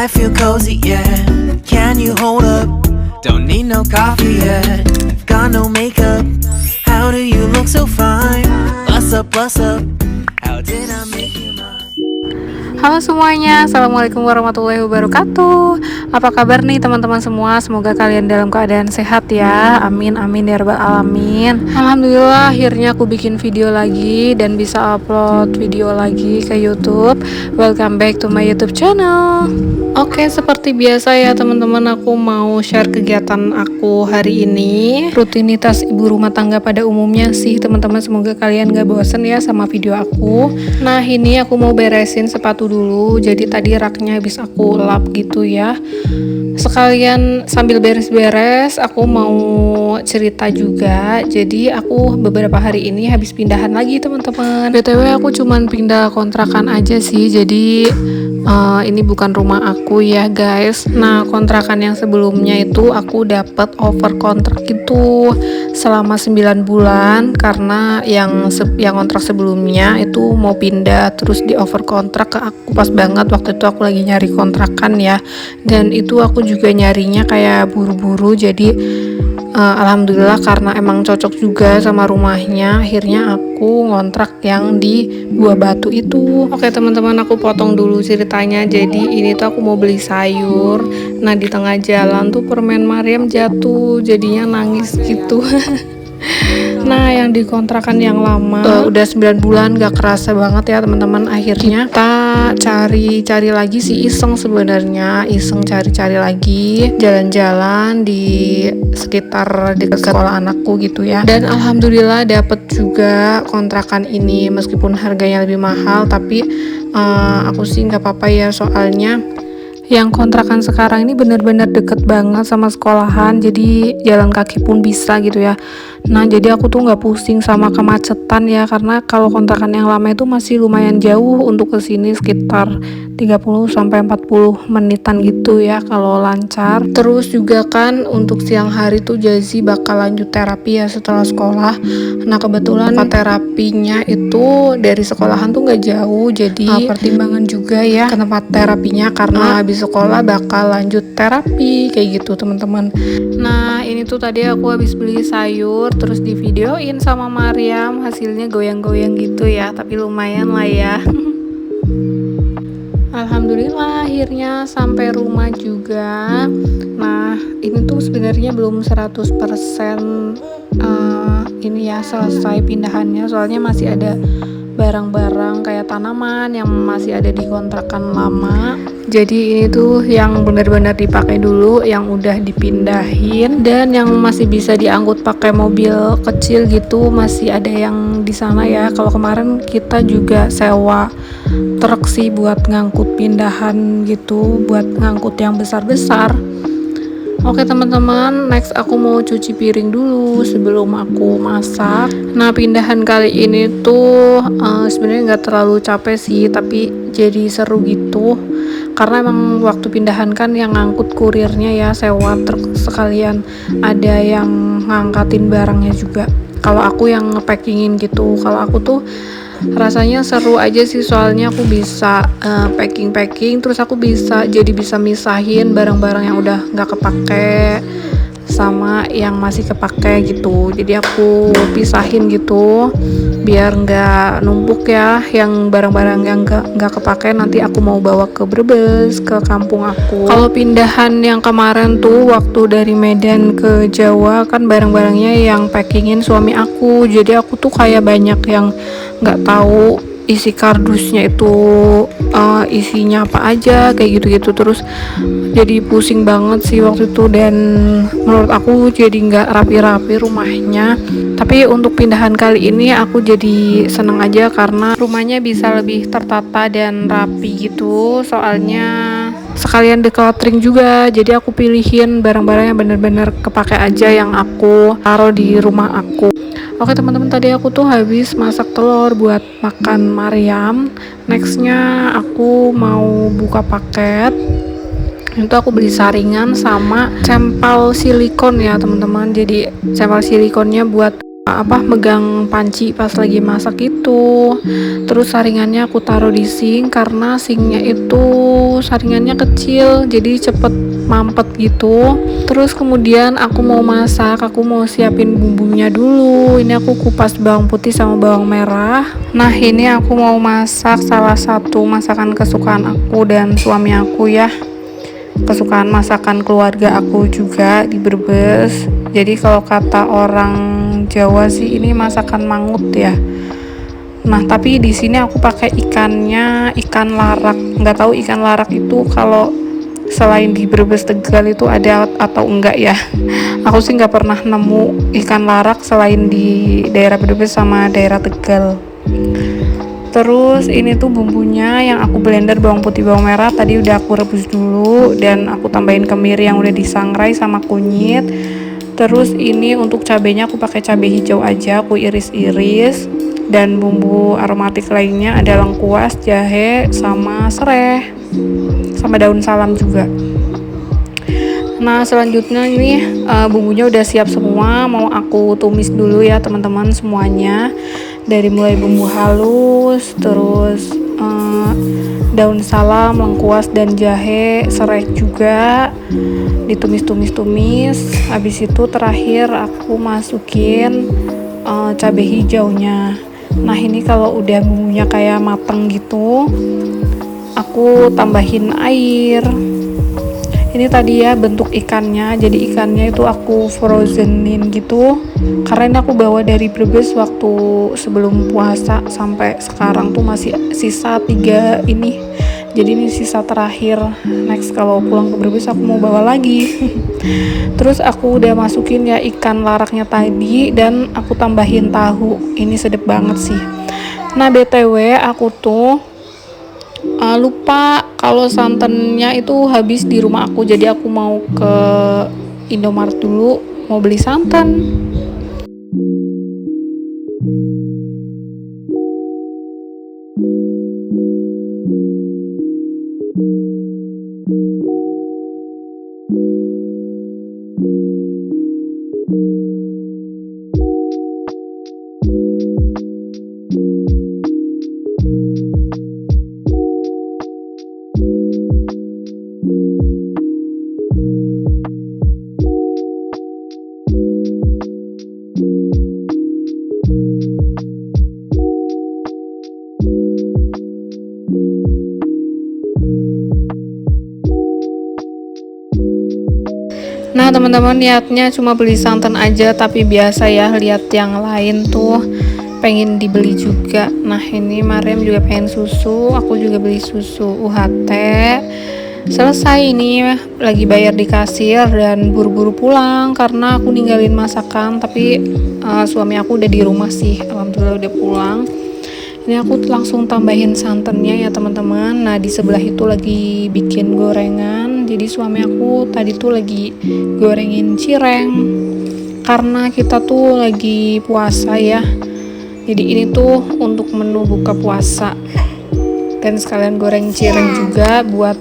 I feel cozy, yeah. Can you hold up? Don't need no coffee yet. Got no makeup. How do you look so fine? Bust up, bust up. How did I make you mine? Halo semuanya, Assalamualaikum warahmatullahi wabarakatuh. Apa kabar nih teman-teman semua? Semoga kalian dalam keadaan sehat ya. Amin, amin ya rabbal alamin. Alhamdulillah akhirnya aku bikin video lagi dan bisa upload video lagi ke YouTube. Welcome back to my YouTube channel. Oke, seperti biasa ya teman-teman, aku mau share kegiatan aku hari ini. Rutinitas ibu rumah tangga pada umumnya sih teman-teman. Semoga kalian gak bosen ya sama video aku. Nah, ini aku mau beresin sepatu dulu. Jadi tadi raknya habis aku lap gitu ya. Sekalian sambil beres-beres aku mau cerita juga. Jadi aku beberapa hari ini habis pindahan lagi teman-teman. BTW aku cuman pindah kontrakan aja sih. Jadi ini bukan rumah aku ya guys. Nah, kontrakan yang sebelumnya itu aku dapat over kontrak gitu selama 9 bulan karena yang kontrak sebelumnya itu mau pindah terus di over kontrak ke aku. Pas banget waktu itu aku lagi nyari kontrakan ya, dan itu aku juga nyarinya kayak buru-buru. Jadi alhamdulillah karena emang cocok juga sama rumahnya, akhirnya aku ngontrak yang di Buah Batu itu. Oke teman-teman, aku potong dulu ceritanya. Jadi ini tuh aku mau beli sayur. Nah, di tengah jalan tuh permen Mariam jatuh, jadinya nangis gitu. Nah, yang di kontrakan yang lama udah 9 bulan gak kerasa banget ya teman-teman. Akhirnya kita cari lagi sih, iseng sebenarnya, iseng cari lagi jalan-jalan di sekitar dekat sekolah anakku gitu ya. Dan alhamdulillah dapet juga kontrakan ini meskipun harganya lebih mahal, tapi aku sih nggak apa-apa ya, soalnya yang kontrakan sekarang ini bener-bener deket banget sama sekolahan, jadi jalan kaki pun bisa gitu ya. Nah, jadi aku tuh nggak pusing sama kemacetan ya, karena kalau kontrakan yang lama itu masih lumayan jauh untuk kesini, sekitar 30-40 menitan gitu ya kalau lancar. Terus juga kan untuk siang hari tuh Jazi bakal lanjut terapi ya setelah sekolah. Nah, kebetulan tempat terapinya itu dari sekolahan tuh nggak jauh, jadi pertimbangan juga ya ke tempat terapinya karena habis sekolah bakal lanjut terapi kayak gitu teman-teman. Nah, ini tuh tadi aku habis beli sayur terus di videoin sama Mariam, hasilnya goyang-goyang gitu ya, tapi lumayan lah ya. Alhamdulillah akhirnya sampai rumah juga. Nah, ini tuh sebenarnya belum 100% ini ya selesai pindahannya, soalnya masih ada barang-barang kayak tanaman yang masih ada di kontrakan lama. Jadi ini tuh yang benar-benar dipakai dulu, yang udah dipindahin, dan yang masih bisa diangkut pakai mobil kecil gitu masih ada yang di sana ya. Kalau kemarin kita juga sewa truk sih buat ngangkut pindahan gitu, buat ngangkut yang besar-besar. Oke teman-teman, next aku mau cuci piring dulu sebelum aku masak. Nah, pindahan kali ini tuh sebenarnya nggak terlalu capek sih, tapi jadi seru gitu. Karena emang waktu pindahan kan yang ngangkut kurirnya ya, sewa truk sekalian ada yang ngangkatin barangnya juga. Kalau aku yang ngepackingin gitu. Kalau aku tuh rasanya seru aja sih, soalnya aku bisa packing terus aku bisa misahin barang-barang yang udah nggak kepake sama yang masih kepake gitu. Jadi aku pisahin gitu biar nggak numpuk ya, yang barang-barang yang nggak kepake nanti aku mau bawa ke Brebes, ke kampung aku. Kalau pindahan yang kemarin tuh waktu dari Medan ke Jawa kan barang-barangnya yang packingin suami aku, jadi aku tuh kayak banyak yang nggak tahu isi kardusnya itu isinya apa aja kayak gitu-gitu. Terus jadi pusing banget sih waktu itu, dan menurut aku jadi nggak rapi-rapi rumahnya. Tapi untuk pindahan kali ini aku jadi seneng aja karena rumahnya bisa lebih tertata dan rapi gitu, soalnya sekalian decluttering juga. Jadi aku pilihin barang-barang yang bener-bener kepake aja yang aku taruh di rumah aku. Oke teman-teman, tadi aku tuh habis masak telur buat makan Mariam. Nextnya aku mau buka paket. Itu aku beli saringan sama cempal silikon ya teman-teman. Jadi cempal silikonnya buat megang panci pas lagi masak itu. Terus saringannya aku taruh di sink karena sinknya itu saringannya kecil jadi cepet mampet gitu. Terus kemudian aku mau masak, aku mau siapin bumbunya dulu. Ini aku kupas bawang putih sama bawang merah. Nah ini aku mau masak salah satu masakan kesukaan aku dan suami aku ya, kesukaan masakan keluarga aku juga di Brebes. Jadi kalau kata orang Jawa sih ini masakan mangut ya. Nah tapi di sini aku pakai ikannya ikan larak. Nggak tahu ikan larak itu kalau selain di Brebes Tegal itu ada atau enggak ya. Aku sih nggak pernah nemu ikan larak selain di daerah Brebes sama daerah Tegal. Terus ini tuh bumbunya yang aku blender, bawang putih bawang merah tadi udah aku rebus dulu dan aku tambahin kemiri yang udah disangrai sama kunyit. Terus ini untuk cabenya aku pakai cabai hijau aja, aku iris-iris. Dan bumbu aromatik lainnya ada lengkuas, jahe, sama serai, sama daun salam juga. Nah selanjutnya ini bumbunya udah siap semua, mau aku tumis dulu ya teman-teman semuanya. Dari mulai bumbu halus, terus daun salam, lengkuas dan jahe, serai juga ditumis-tumis. Habis itu terakhir aku masukin cabai hijaunya. Nah ini kalau udah bumbunya kayak mateng gitu, aku tambahin air. Ini tadi ya bentuk ikannya, jadi ikannya itu aku frozenin gitu karena ini aku bawa dari Brebes waktu sebelum puasa sampai sekarang tuh masih sisa 3 ini. Jadi ini sisa terakhir, next kalau pulang ke Brebes aku mau bawa lagi. Terus aku udah masukin ya ikan laraknya tadi dan aku tambahin tahu. Ini sedep banget sih. Nah BTW aku tuh lupa kalau santannya itu habis di rumah aku, jadi aku mau ke Indomaret dulu mau beli santan. Nah teman-teman niatnya cuma beli santan aja, tapi biasa ya lihat yang lain tuh pengen dibeli juga. Nah ini Mariam juga pengen susu, aku juga beli susu UHT. Selesai ini lagi bayar di kasir dan buru-buru pulang karena aku ninggalin masakan, tapi suami aku udah di rumah sih, alhamdulillah udah pulang. Ini aku langsung tambahin santannya ya teman-teman. Nah di sebelah itu lagi bikin gorengan, jadi suami aku tadi tuh lagi gorengin cireng karena kita tuh lagi puasa ya. Jadi ini tuh untuk menu buka puasa dan sekalian goreng cireng juga buat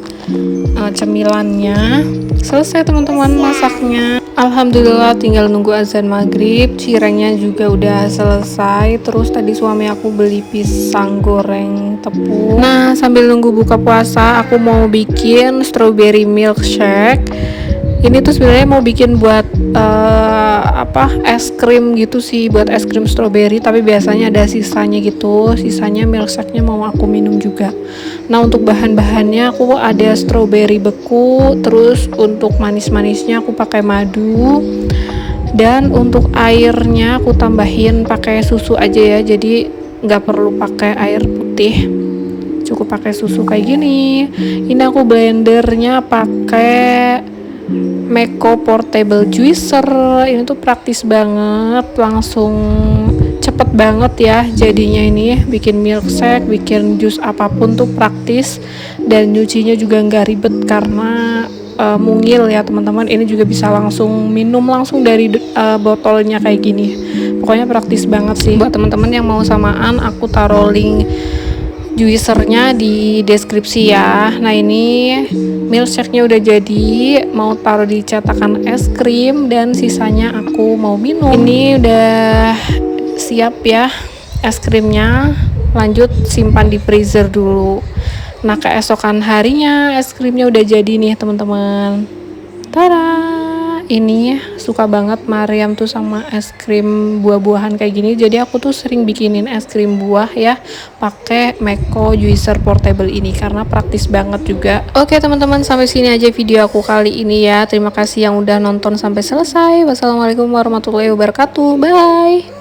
cemilannya. Selesai teman-teman masaknya. Alhamdulillah tinggal nunggu azan maghrib. Cirengnya juga udah selesai. Terus tadi suami aku beli pisang goreng tepung. Nah sambil nunggu buka puasa aku mau bikin strawberry milkshake. Ini tuh sebenarnya mau bikin buat es krim gitu sih, buat es krim strawberry, tapi biasanya ada sisanya gitu. Sisanya milkshake-nya mau aku minum juga. Nah untuk bahan-bahannya aku ada strawberry beku, terus untuk manis-manisnya aku pakai madu, dan untuk airnya aku tambahin pakai susu aja ya, jadi nggak perlu pakai air putih, cukup pakai susu kayak gini. Ini aku blendernya pakai Meko Portable Juicer. Ini tuh praktis banget, langsung cepet banget ya jadinya. Ini bikin milkshake, bikin jus apapun tuh praktis, dan nyucinya juga nggak ribet karena mungil ya teman-teman. Ini juga bisa langsung minum langsung dari botolnya kayak gini. Pokoknya praktis banget sih. Buat teman-teman yang mau samaan, aku taruh link juicernya di deskripsi ya. Nah ini milkshake-nya udah jadi, mau taruh di cetakan es krim dan sisanya aku mau minum. Ini udah siap ya es krimnya, lanjut simpan di freezer dulu. Nah keesokan harinya es krimnya udah jadi nih teman-teman. Tada! Ini suka banget Mariam tuh sama es krim buah-buahan kayak gini, jadi aku tuh sering bikinin es krim buah ya pakai Meko Juicer Portable ini karena praktis banget juga. Oke teman-teman, sampai sini aja video aku kali ini ya. Terima kasih yang udah nonton sampai selesai. Wassalamualaikum warahmatullahi wabarakatuh. Bye.